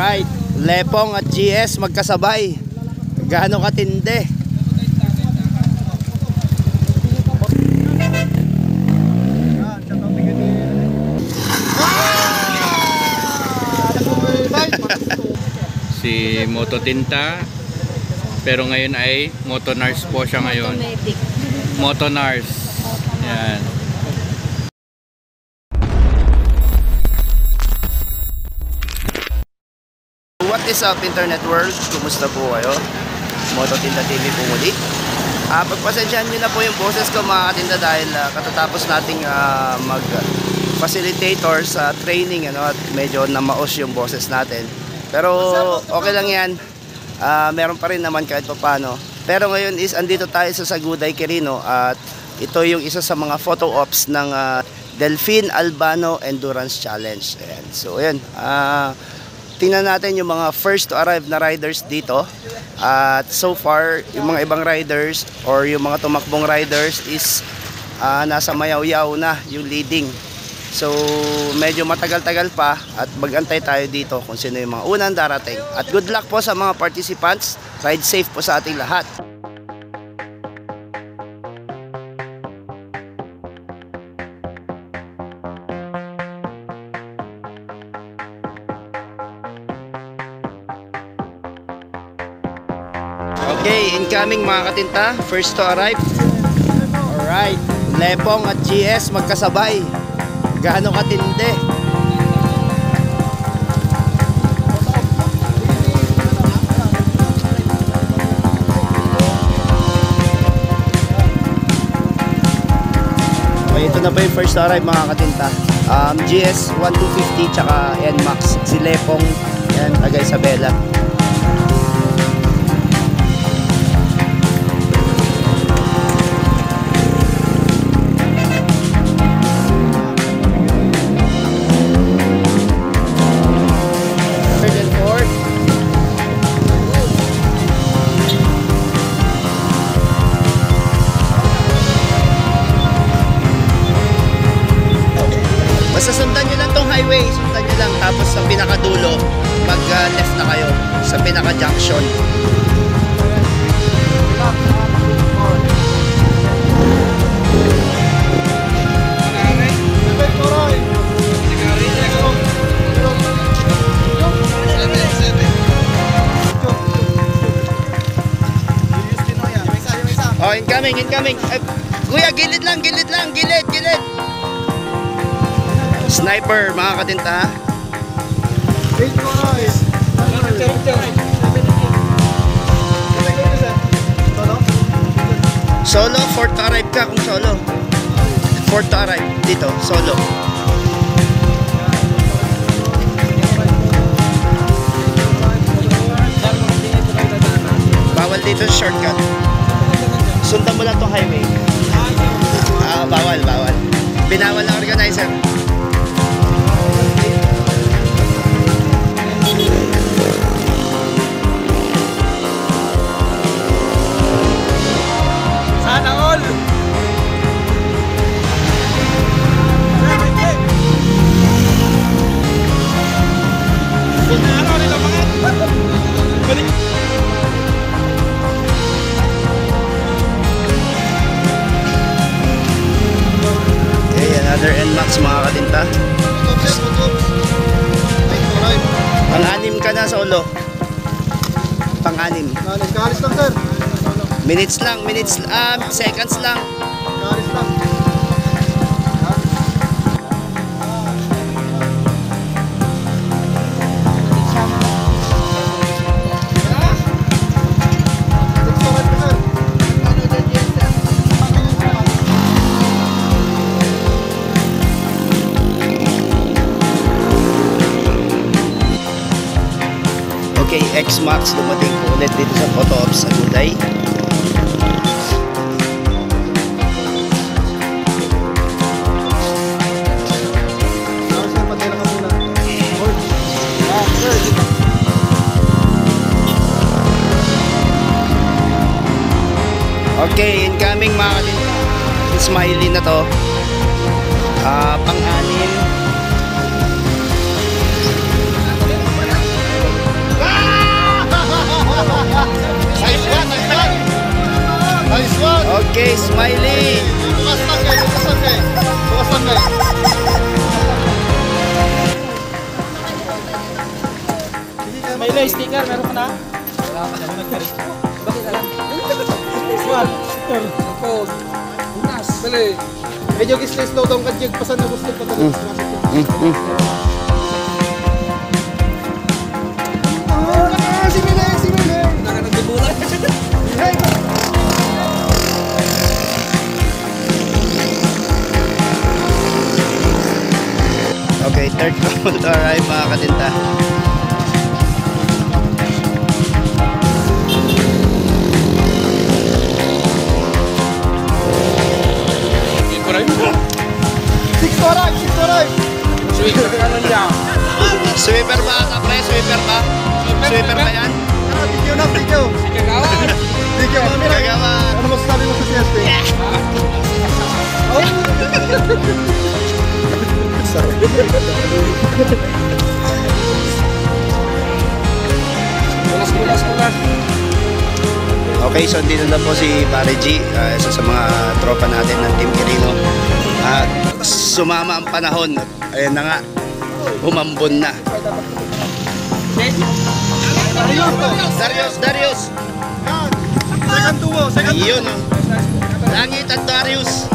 Alright, Lepong at GS magkasabay. Gaano katindi. Si Moto Tinta, pero ngayon ay Motonars po siya ngayon. Motonars. Yan. What is up, internet world? Kumusta po kayo? Moto Tinta TV po muli. Pagpasensyahan nyo na po yung boses ko mga katinda dahil katatapos nating mag-facilitator sa training at medyo namaos yung boses natin. Pero okay lang yan. Meron pa rin naman kahit pa paano. Pero ngayon is andito tayo sa Saguday, Quirino at ito yung isa sa mga photo ops ng Delfin Albano Endurance Challenge. Ayan. So ayan, tingnan natin yung mga first to arrive na riders dito. At so far, yung mga ibang riders or yung mga tumakbong riders is nasa mayaw-yaw na yung leading. So medyo matagal-tagal pa at magantay tayo dito kung sino yung mga unang darating. At good luck po sa mga participants. Ride safe po sa ating lahat. Okay, incoming mga katinta. First to arrive. Alright, Lepong at GS magkasabay. Gaano katindi. Okay, ito na po yung first to arrive mga katinta. GS 1250 tsaka NMAX. Si Lepong, yan, taga Isabela. Sundan nyo lang tong highway, sundan nyo lang, tapos sa pinakadulo mag left na kayo sa pinaka junction. Oh, incoming. Kuya, gilid lang. Sniper mga katinta. Solo, fourth to arrive ka kung solo. Fourth to arrive dito, solo. Bawal dito shortcut. Sundan mo lang tong highway. Bawal. Binawal ng organizer. Sana all! Okay, another NMAX mga katinta. Pang-anim ka na solo. Pang-anim. Kalis lang sir. Minutes, seconds lang. Kalis lang. Okay, X-Max dumating po ulit dito sa photo ops sa Saguday. Okay, incoming mga katinta. Smiley na to. Pang-anim. Smiley. Bukas lang kayo, bukas lang kayo. Bukas lang kayo. May sticker, meron ka na? Wala ka na, nagkarit. Bakit na lang? Swan, ako, unas, bali. Medyo slow down ka, Jig. Pasan na gusto pa talaga. Si Mile, si Mile. Nagbubulan. Hey! Okay, third round to arrive mga katinta. Six to arrive. Sweeper ka lang yan. Sweeper ba ata pre? Sweeper ba? Sweeper ba yan? Video na, video. Kagawan. Video, mami. Gagawa. Ano masasabi mo sa CSP? Kulas. Okay, so dito na po si Pare G, isa sa mga tropa natin ng Team Quirino. At sumama ang panahon. Ayan na nga, umambon na. Darius. Yan. Second duo. Yun, oh. Langit at Darius.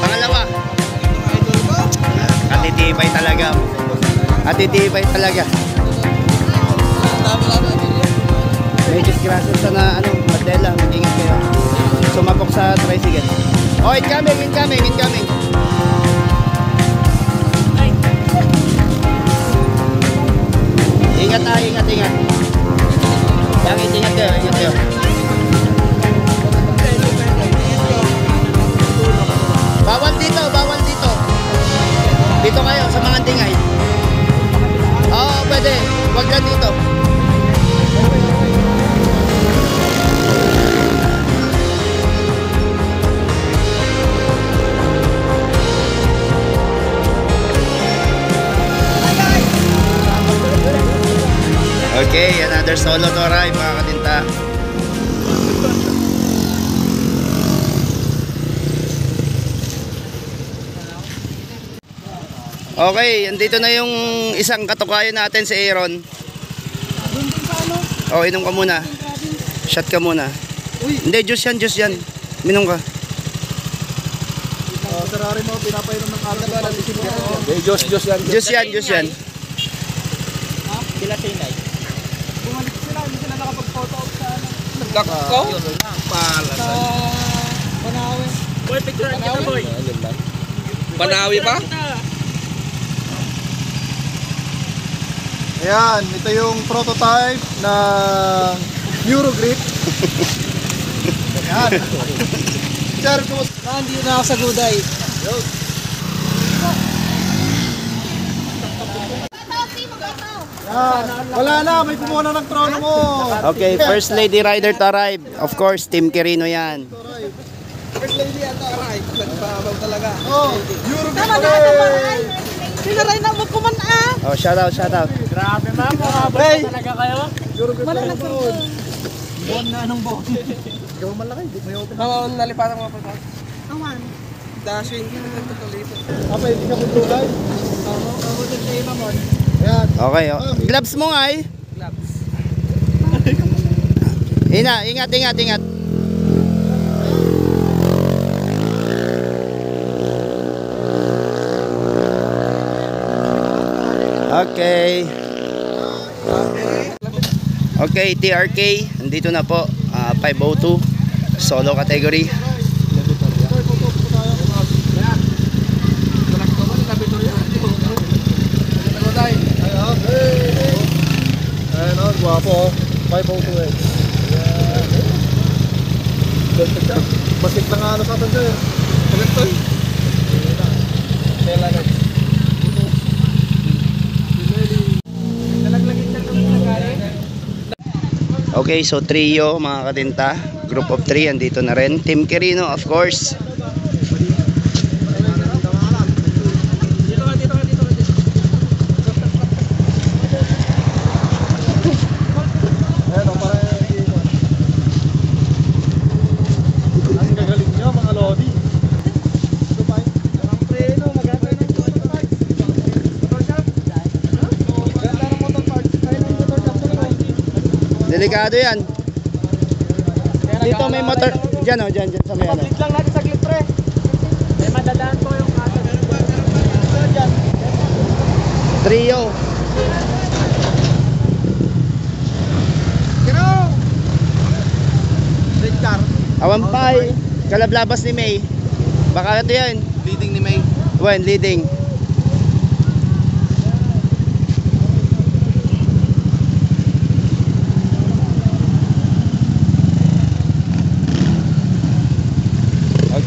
Pangalawa. Atitibay talaga. May disgrasya sa na Mandela, mag-ingat kayo. Sumapok sa tricycle. Oh, incoming. Ingat. Langit, ingat kayo. Bawal dito. Dito kayo sa mga dingay. Oo, pwede. Huwag lang dito. Okay, another solo to arrive mga katinta. Okay, andito na yung isang katukayo natin si Aaron. Oh, inom ka muna. Shot ka muna. Hindi, juice yan. Minom ka. Sarari mo, pinapainom ng alcohol. Diyos yan. Juice yan. Sila Sinay. Bumalik sila, hindi sila nakapag-photo op sa Nagko? Pala sa Panawi. Boy, picture kita boy. Panawi pa? Ayan, ito yung prototype ng Eurogrip. Ayan. Sir, kumusta? Nandito na ako sa Guday. Wala na, may kumuha na ng trono mo. Okay, first lady rider to arrive. Of course, Team Quirino yan. First lady ata aray. Nagpabaw talaga. Oh, Eurogrip Tama na, ulit. tamaan. Sinaray na mo kuman Oh, shout out. Grabe ma'am, mga talaga kayo. Eurogrip Wala ulit. nagsunod. Buwan na anong buwan. Ikaw malaki, di may open. Mga nalipatan mga pata. Awan. Dashing, nagtutulito. Apa, hindi ka magtulay? Ako din sa iba mo. Ayan. Okay, oh. Gloves mo nga eh. Gloves. Ingat. Okay, TRK, nandito na po. 502, solo category. Ayan o, guwapo. 502 eh. Ayan. Masik na nga ano sa atin sir. Ito eh. Okay, so trio mga katinta. Group of 3, andito na rin. Team Quirino, of course. Delikado yan. Dito may motor. Diyan o, dyan sa may ano. Pablit lang natin sa clip, pre. May madadaan po yung kaso. Dyan. Trio. Red car. Awampay. Kalablabas ni May. Baka ito yan. Leading ni May. Wen, leading.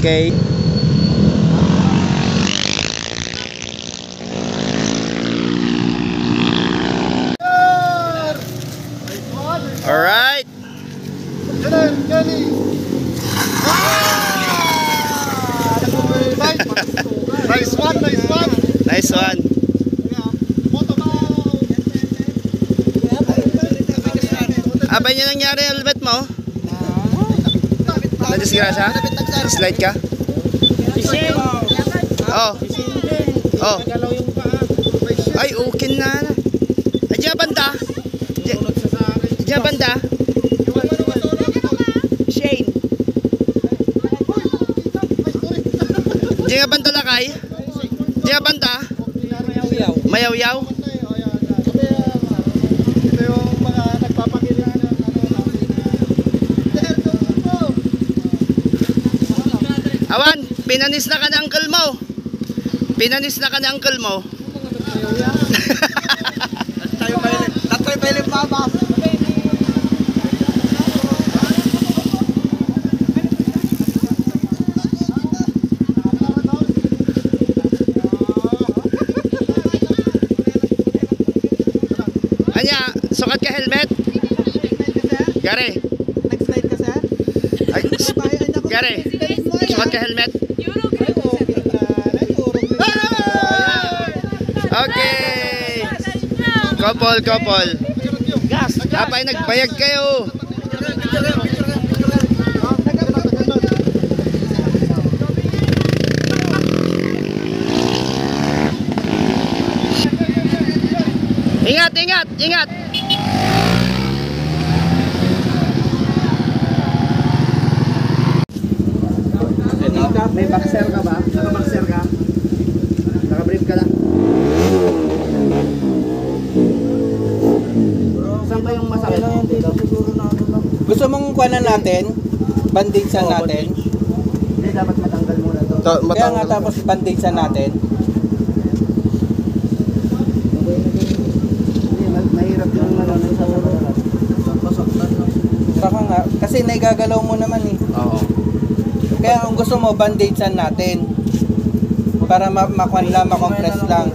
Okay. Alright. Jenner, Kelly. Nice one, nice one. Nice one. Abay niya nangyari helmet mo? Nadisgrasya? Slide ka? Oh. Oh. Ay, okay na. Ay, diyan banda. Diyan banda. Shane. Diyan banda lakay. Diyan banda. Mayaw-yaw. Ito yung mga nagpapakilig. Awan, pinanis na ka ng uncle mo. Pinanis na ka ng uncle mo. Tatoy pa yung baba. Anya, sukat ka helmet? Gare. Nag-slide ka, sir? Ay, Gare. Sukat ka helmet? Okay. Couple. Apay, nagbayag kayo. Ingat. May boxer ka ba? Naka-boxer ka? Naka-brief ka lang? Saan ba yung masakit? Gusto mong kuhanan natin? Bandagsan natin? Hindi, dapat matanggal muna to. Kaya nga tapos bandagsan natin. Hindi, mahirap yung sa Saka nga, kasi naigagalaw mo naman eh. Oo. Kaya kung gusto mo, bandagsan natin. Para makuhan lang, makompress lang.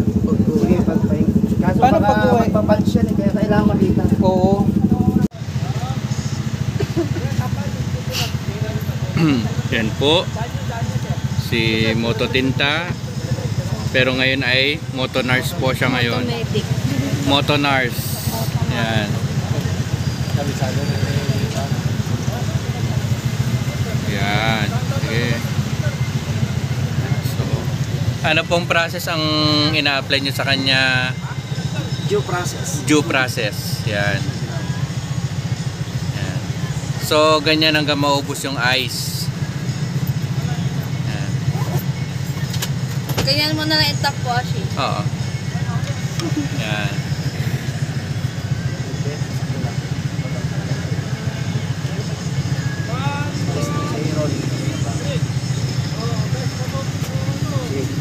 Sige, pagpaing. Kaso Paano baka pag-uwi? magpapunch yan eh, kaya kailangan makita. Oo. Yan po. Si Moto Tinta. Pero ngayon ay Moto Nars po siya ngayon. Moto Nars. Yan. Yan. Sige. So, ano pong process ang ina-apply nyo sa kanya? Due process. Due process. Yan. Yan. So, ganyan hanggang maubos yung ice. Yan. Ganyan mo na lang i-top washing. Oo. Yan.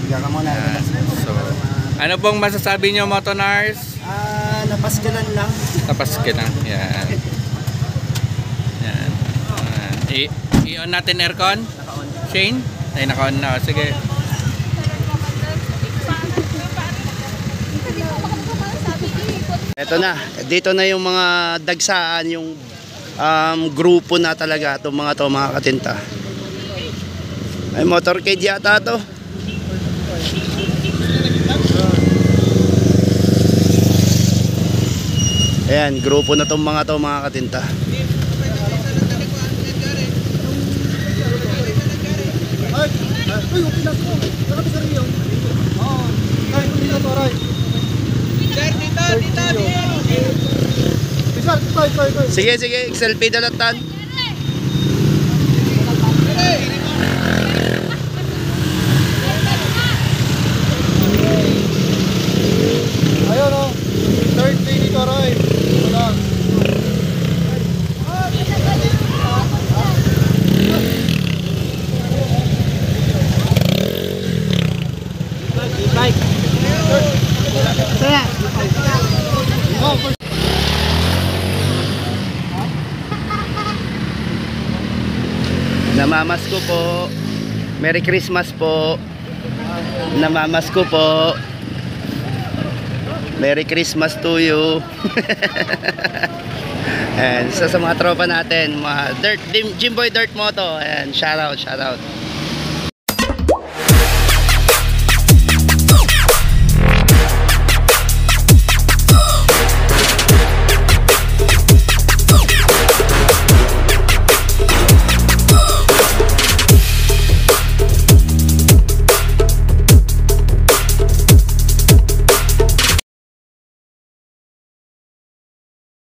Higa ka muna. Yan. So, ano pong masasabi nyo, Moto Nars? Napaskalan lang. Tapos ka na. Yan. Yan. I-on natin aircon? Shane? Ay, naka-on na. Sige. Ito na. Dito na yung mga dagsaan, yung grupo na talaga itong mga katinta. Ay, motorcade yata to. Ayan, grupo na itong mga katinta. Ay, yung pinas ko. Nakapit sa rin yun. Oo. Ay, yung pinas ko, Aray. Sir, dito. sir. Ito. Sige, sige. XLP dalatan. Ayun o. Third lady ko, Roy. Wala. Namamasko po. Merry Christmas po. Namamasko po. Merry Christmas to you. And isa sa mga tropa natin, mga Jimboy Dirt Moto. And shout out.